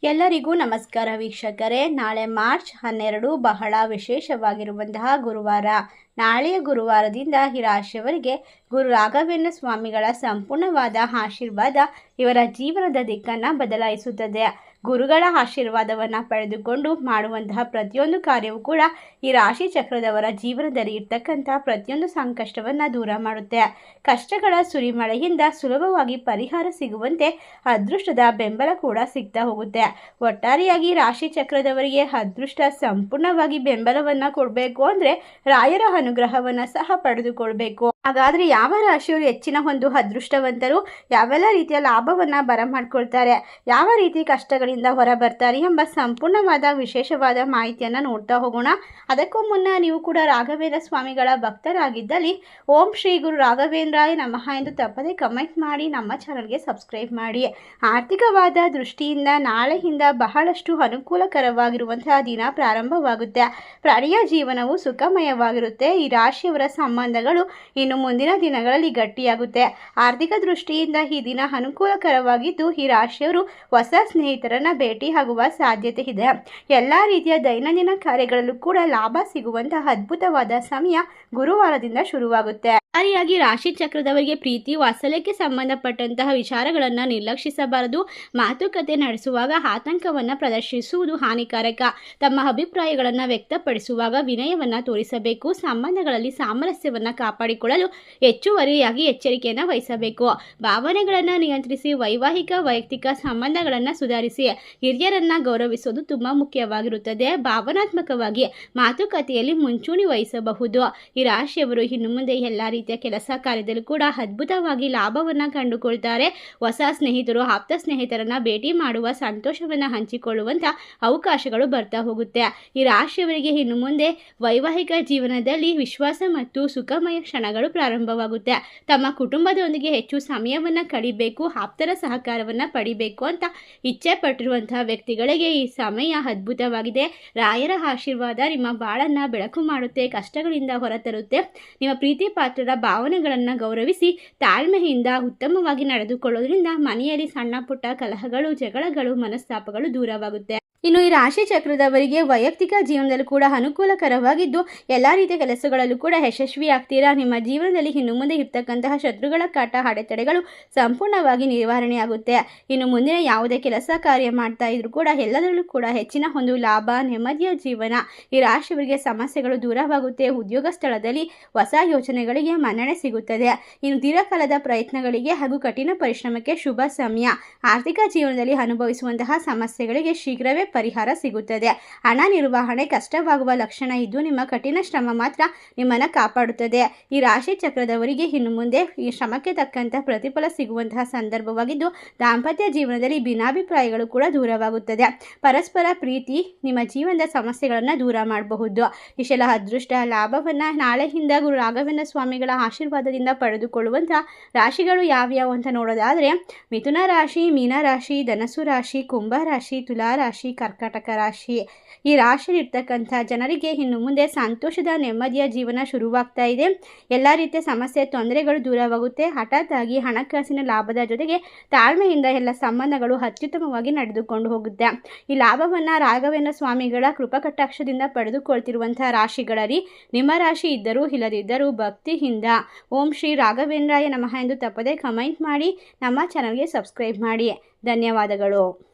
ಎಲ್ಲರಿಗೂ ನಮಸ್ಕಾರ ವೀಕ್ಷಕರೇ. ನಾಳೆ ಮಾರ್ಚ್ 12 ಬಹಳ ವಿಶೇಷವಾಗಿರುವಂತಹ ಗುರುವಾರ. ನಾಳೆಯ ಗುರುವಾರದಿಂದ ಈ ರಾಶಿಯವರಿಗೆ ಗುರು ರಾಘವೇಂದ್ರ ಸ್ವಾಮಿಗಳ ಸಂಪೂರ್ಣವಾದ ಆಶೀರ್ವಾದ ಇವರ ಜೀವನದ ದಿಕ್ಕನ್ನು ಬದಲಾಯಿಸುತ್ತದೆ. ಗುರುಗಳ ಆಶೀರ್ವಾದವನ್ನು ಪಡೆದುಕೊಂಡು ಮಾಡುವಂತಹ ಪ್ರತಿಯೊಂದು ಕಾರ್ಯವೂ ಕೂಡ ಈ ರಾಶಿ ಚಕ್ರದವರ ಜೀವನದಲ್ಲಿ ಇರ್ತಕ್ಕಂಥ ಪ್ರತಿಯೊಂದು ಸಂಕಷ್ಟವನ್ನು ದೂರ ಮಾಡುತ್ತೆ. ಕಷ್ಟಗಳ ಸುರಿಮಳೆಯಿಂದ ಸುಲಭವಾಗಿ ಪರಿಹಾರ ಸಿಗುವಂತೆ ಅದೃಷ್ಟದ ಬೆಂಬಲ ಕೂಡ ಸಿಗ್ತಾ ಹೋಗುತ್ತೆ. ಒಟ್ಟಾರೆಯಾಗಿ ರಾಶಿ ಚಕ್ರದವರಿಗೆ ಅದೃಷ್ಟ ಸಂಪೂರ್ಣವಾಗಿ ಬೆಂಬಲವನ್ನು ಕೊಡಬೇಕು ಅಂದರೆ ರಾಯರ ಅನುಗ್ರಹವನ್ನು ಸಹ ಪಡೆದುಕೊಳ್ಬೇಕು. ಹಾಗಾದರೆ ಯಾವ ರಾಶಿಯವರು ಹೆಚ್ಚಿನ ಒಂದು ಅದೃಷ್ಟವಂತರು, ಯಾವೆಲ್ಲ ರೀತಿಯ ಲಾಭವನ್ನು ಬರಮಾಡ್ಕೊಳ್ತಾರೆ, ಯಾವ ರೀತಿ ಕಷ್ಟಗಳಿಂದ ಹೊರ ಬರ್ತಾರೆ ಎಂಬ ಸಂಪೂರ್ಣವಾದ ವಿಶೇಷವಾದ ಮಾಹಿತಿಯನ್ನು ನೋಡ್ತಾ ಹೋಗೋಣ. ಅದಕ್ಕೂ ಮುನ್ನ ನೀವು ಕೂಡ ರಾಘವೇಂದ್ರ ಸ್ವಾಮಿಗಳ ಭಕ್ತರಾಗಿದ್ದಲ್ಲಿ ಓಂ ಶ್ರೀ ಗುರು ರಾಘವೇಂದ್ರಾಯ ನಮಃ ಎಂದು ತಪ್ಪದೆ ಕಮೆಂಟ್ ಮಾಡಿ ನಮ್ಮ ಚಾನಲ್ಗೆ ಸಬ್ಸ್ಕ್ರೈಬ್ ಮಾಡಿ. ಆರ್ಥಿಕವಾದ ದೃಷ್ಟಿಯಿಂದ ನಾಳೆಯಿಂದ ಬಹಳಷ್ಟು ಅನುಕೂಲಕರವಾಗಿರುವಂತಹ ದಿನ ಪ್ರಾರಂಭವಾಗುತ್ತೆ. ಪ್ರಾಣಿಯ ಜೀವನವು ಸುಖಮಯವಾಗಿರುತ್ತೆ. ಈ ರಾಶಿಯವರ ಸಂಬಂಧಗಳು ಇನ್ನು ಮುಂದಿನ ದಿನಗಳಲ್ಲಿ ಗಟ್ಟಿಯಾಗುತ್ತೆ. ಆರ್ಥಿಕ ದೃಷ್ಟಿಯಿಂದ ಈ ದಿನ ಅನುಕೂಲಕರವಾಗಿದ್ದು ಈ ರಾಶಿಯವರು ಹೊಸ ಸ್ನೇಹಿತರನ್ನ ಭೇಟಿಯಾಗುವ ಸಾಧ್ಯತೆ ಇದೆ. ಎಲ್ಲ ರೀತಿಯ ದೈನಂದಿನ ಕಾರ್ಯಗಳಲ್ಲೂ ಕೂಡ ಲಾಭ ಸಿಗುವಂತಹ ಅದ್ಭುತವಾದ ಸಮಯ ಗುರುವಾರದಿಂದ ಶುರುವಾಗುತ್ತೆ. ಸರಿಯಾಗಿ ರಾಶಿ ಚಕ್ರದವರಿಗೆ ಪ್ರೀತಿ ವಾತ್ಸಲ್ಯಕ್ಕೆ ಸಂಬಂಧಪಟ್ಟಂತಹ ವಿಚಾರಗಳನ್ನು ನಿರ್ಲಕ್ಷಿಸಬಾರದು. ಮಾತುಕತೆ ನಡೆಸುವಾಗ ಆತಂಕವನ್ನು ಪ್ರದರ್ಶಿಸುವುದು ಹಾನಿಕಾರಕ. ತಮ್ಮ ಅಭಿಪ್ರಾಯಗಳನ್ನು ವ್ಯಕ್ತಪಡಿಸುವಾಗ ವಿನಯವನ್ನು ತೋರಿಸಬೇಕು. ಸಂಬಂಧಗಳಲ್ಲಿ ಸಾಮರಸ್ಯವನ್ನು ಕಾಪಾಡಿಕೊಳ್ಳಲು ಹೆಚ್ಚುವರಿಯಾಗಿ ಎಚ್ಚರಿಕೆಯನ್ನು ವಹಿಸಬೇಕು. ಭಾವನೆಗಳನ್ನು ನಿಯಂತ್ರಿಸಿ ವೈಯಕ್ತಿಕ ಸಂಬಂಧಗಳನ್ನು ಸುಧಾರಿಸಿ ಹಿರಿಯರನ್ನು ಗೌರವಿಸುವುದು ತುಂಬ ಮುಖ್ಯವಾಗಿರುತ್ತದೆ. ಭಾವನಾತ್ಮಕವಾಗಿ ಮಾತುಕತೆಯಲ್ಲಿ ಮುಂಚೂಣಿ ವಹಿಸಬಹುದು. ಈ ರಾಶಿಯವರು ಇನ್ನು ಮುಂದೆ ಎಲ್ಲ ರೀತಿಯ ಕೆಲಸ ಕಾರ್ಯದಲ್ಲೂ ಕೂಡ ಅದ್ಭುತವಾಗಿ ಲಾಭವನ್ನು ಕಂಡುಕೊಳ್ತಾರೆ. ಹೊಸ ಸ್ನೇಹಿತರು, ಆಪ್ತ ಸ್ನೇಹಿತರನ್ನ ಭೇಟಿ ಮಾಡುವ ಸಂತೋಷವನ್ನು ಹಂಚಿಕೊಳ್ಳುವಂಥ ಅವಕಾಶಗಳು ಬರ್ತಾ ಹೋಗುತ್ತೆ. ಈ ರಾಶಿಯವರಿಗೆ ಇನ್ನು ಮುಂದೆ ವೈವಾಹಿಕ ಜೀವನದಲ್ಲಿ ವಿಶ್ವಾಸ ಮತ್ತು ಸುಖಮಯ ಕ್ಷಣಗಳು ಪ್ರಾರಂಭವಾಗುತ್ತೆ. ತಮ್ಮ ಕುಟುಂಬದೊಂದಿಗೆ ಹೆಚ್ಚು ಸಮಯವನ್ನು ಕಳಿಬೇಕು, ಆಪ್ತರ ಸಹಕಾರವನ್ನು ಪಡಿಬೇಕು ಅಂತ ಇಚ್ಛೆ ಪಟ್ಟಿರುವಂತಹ ವ್ಯಕ್ತಿಗಳಿಗೆ ಈ ಸಮಯ ಅದ್ಭುತವಾಗಿದೆ. ರಾಯರ ಆಶೀರ್ವಾದ ನಿಮ್ಮ ಬಾಳನ್ನು ಬೆಳಕು ಮಾಡುತ್ತೆ, ಕಷ್ಟಗಳಿಂದ ಹೊರತರುತ್ತೆ. ನಿಮ್ಮ ಪ್ರೀತಿ ಪಾತ್ರರ ಭಾವನೆಗಳನ್ನು ಗೌರವಿಸಿ ತಾಳ್ಮೆಯಿಂದ ಉತ್ತಮವಾಗಿ ನಡೆದುಕೊಳ್ಳೋದ್ರಿಂದ ಮನೆಯಲ್ಲಿ ಸಣ್ಣ ಪುಟ್ಟ ಕಲಹಗಳು, ಜಗಳಗಳು, ಮನಸ್ತಾಪಗಳು ದೂರವಾಗುತ್ತೆ. ಇನ್ನು ಈ ರಾಶಿ ಚಕ್ರದವರಿಗೆ ವೈಯಕ್ತಿಕ ಜೀವನದಲ್ಲೂ ಕೂಡ ಅನುಕೂಲಕರವಾಗಿದ್ದು ಎಲ್ಲ ರೀತಿಯ ಕೆಲಸಗಳಲ್ಲೂ ಕೂಡ ಯಶಸ್ವಿ ಆಗ್ತೀರಾ. ನಿಮ್ಮ ಜೀವನದಲ್ಲಿ ಇನ್ನು ಮುಂದೆ ಇರ್ತಕ್ಕಂತಹ ಶತ್ರುಗಳ ಕಾಟ, ಅಡೆತಡೆಗಳು ಸಂಪೂರ್ಣವಾಗಿ ನಿವಾರಣೆಯಾಗುತ್ತೆ. ಇನ್ನು ಮುಂದಿನ ಯಾವುದೇ ಕೆಲಸ ಕಾರ್ಯ ಮಾಡ್ತಾ ಇದ್ರೂ ಕೂಡ ಎಲ್ಲದರಲ್ಲೂ ಕೂಡ ಹೆಚ್ಚಿನ ಒಂದು ಲಾಭ, ನೆಮ್ಮದಿಯ ಜೀವನ. ಈ ರಾಶಿಯವರಿಗೆ ಸಮಸ್ಯೆಗಳು ದೂರವಾಗುತ್ತೆ. ಉದ್ಯೋಗ ಸ್ಥಳದಲ್ಲಿ ಹೊಸ ಯೋಚನೆಗಳಿಗೆ ಮನ್ನಣೆ ಸಿಗುತ್ತದೆ. ಇನ್ನು ದೀರ್ಘಕಾಲದ ಪ್ರಯತ್ನಗಳಿಗೆ ಹಾಗೂ ಕಠಿಣ ಪರಿಶ್ರಮಕ್ಕೆ ಶುಭ ಸಮಯ. ಆರ್ಥಿಕ ಜೀವನದಲ್ಲಿ ಅನುಭವಿಸುವಂತಹ ಸಮಸ್ಯೆಗಳಿಗೆ ಶೀಘ್ರವೇ ಪರಿಹಾರ ಸಿಗುತ್ತದೆ. ಹಣ ನಿರ್ವಹಣೆ ಕಷ್ಟವಾಗುವ ಲಕ್ಷಣ ಇದ್ದು ನಿಮ್ಮ ಕಠಿಣ ಶ್ರಮ ಮಾತ್ರ ನಿಮ್ಮನ್ನು ಕಾಪಾಡುತ್ತದೆ. ಈ ರಾಶಿ ಚಕ್ರದವರಿಗೆ ಇನ್ನು ಮುಂದೆ ಈ ಶ್ರಮಕ್ಕೆ ತಕ್ಕಂಥ ಪ್ರತಿಫಲ ಸಿಗುವಂತಹ ಸಂದರ್ಭವಾಗಿದ್ದು ದಾಂಪತ್ಯ ಜೀವನದಲ್ಲಿ ಭಿನ್ನಾಭಿಪ್ರಾಯಗಳು ಕೂಡ ದೂರವಾಗುತ್ತದೆ. ಪರಸ್ಪರ ಪ್ರೀತಿ ನಿಮ್ಮ ಜೀವನದ ಸಮಸ್ಯೆಗಳನ್ನು ದೂರ ಮಾಡಬಹುದು. ಇಷ್ಟೆಲ್ಲ ಅದೃಷ್ಟ ಲಾಭವನ್ನು ನಾಳೆಯಿಂದ ಗುರು ರಾಘವೇಂದ್ರ ಸ್ವಾಮಿಗಳ ಆಶೀರ್ವಾದದಿಂದ ಪಡೆದುಕೊಳ್ಳುವಂತಹ ರಾಶಿಗಳು ಯಾವ್ಯಾವು ಅಂತ ನೋಡೋದಾದರೆ ಮಿಥುನ ರಾಶಿ, ಮೀನ ರಾಶಿ, ಧನಸ್ಸು ರಾಶಿ, ಕುಂಭ ರಾಶಿ, ತುಲಾ ರಾಶಿ, ಕರ್ಕಾಟಕ ರಾಶಿ. ಈ ರಾಶಿಯಲ್ಲಿರ್ತಕ್ಕಂಥ ಜನರಿಗೆ ಇನ್ನು ಮುಂದೆ ಸಂತೋಷದ ನೆಮ್ಮದಿಯ ಜೀವನ ಶುರುವಾಗ್ತಾ ಇದೆ. ಎಲ್ಲ ರೀತಿಯ ಸಮಸ್ಯೆ ತೊಂದರೆಗಳು ದೂರವಾಗುತ್ತೆ. ಹಠಾತ್ ಆಗಿ ಹಣಕಾಸಿನ ಲಾಭದ ಜೊತೆಗೆ ತಾಳ್ಮೆಯಿಂದ ಎಲ್ಲ ಸಂಬಂಧಗಳು ಅತ್ಯುತ್ತಮವಾಗಿ ನಡೆದುಕೊಂಡು ಹೋಗುತ್ತೆ. ಈ ಲಾಭವನ್ನು ರಾಘವೇಂದ್ರ ಸ್ವಾಮಿಗಳ ಕೃಪಕಟಾಕ್ಷದಿಂದ ಪಡೆದುಕೊಳ್ತಿರುವಂಥ ರಾಶಿಗಳಲ್ಲಿ ನಿಮ್ಮ ರಾಶಿ ಇದ್ದರೂ ಇಲ್ಲದಿದ್ದರೂ ಭಕ್ತಿಯಿಂದ ಓಂ ಶ್ರೀ ರಾಘವೇಂದ್ರಾಯ ನಮಃ ಎಂದು ತಪ್ಪದೆ ಕಮೆಂಟ್ ಮಾಡಿ ನಮ್ಮ ಚಾನಲ್ಗೆ ಸಬ್ಸ್ಕ್ರೈಬ್ ಮಾಡಿ. ಧನ್ಯವಾದಗಳು.